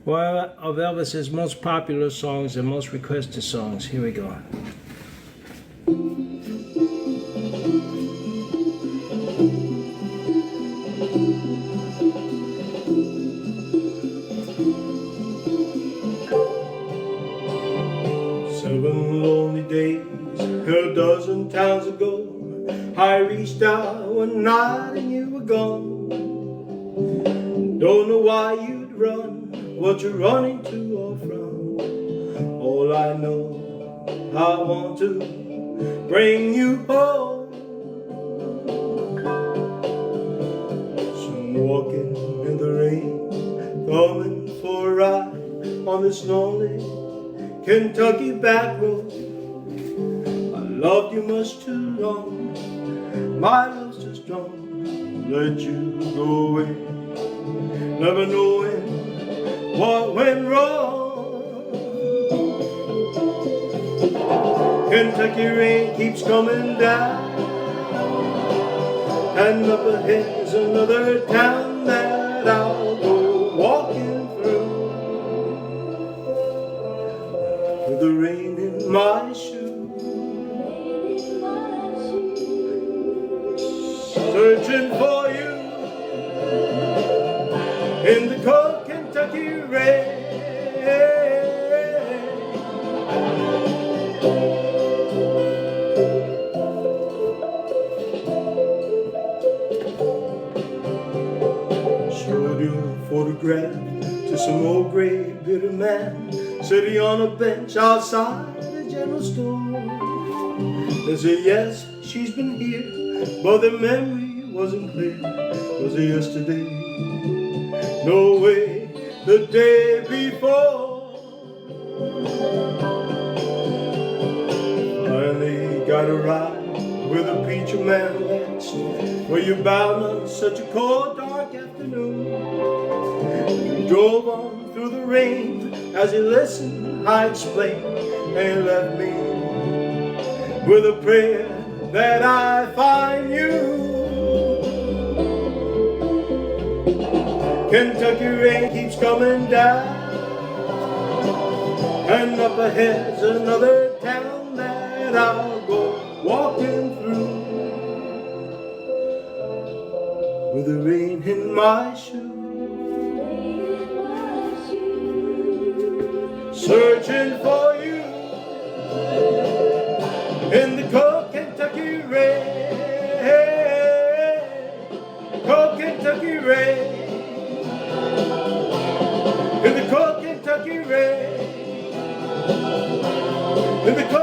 One of Elvis's most popular songs and most requested songs. Here we go. Seven lonely days, a dozen towns ago, I reached out one night and you were gone. Don't know why you'd run, what you're running to or from. All I know, I want to bring you home. So I'm walking in the rain, coming for a ride on this lonely Kentucky back road. I loved you much too long, my love's too strong, let you go away, never knowing what went wrong. Kentucky rain keeps coming down, and up ahead's another town that I'll go walking through. With the rain in my shoes, searching for you in the cold Kentucky rain. Showed your photograph to some old gray bitter man sitting on a bench outside the general store. They say yes, she's been here, but the memory wasn't clear. Was it yesterday? No way, the day before. Finally got a ride with a preacher man next, where you bound on such a cold dark afternoon. We drove on through the rain. As he listened, I explained, and he left me with a prayer that I find you. Kentucky rain keeps coming down, and up ahead's another town that I'll go walking through. With the rain in my shoes, searching for you in the cold Kentucky rain, cold Kentucky rain, in the cold Kentucky rain, in the cold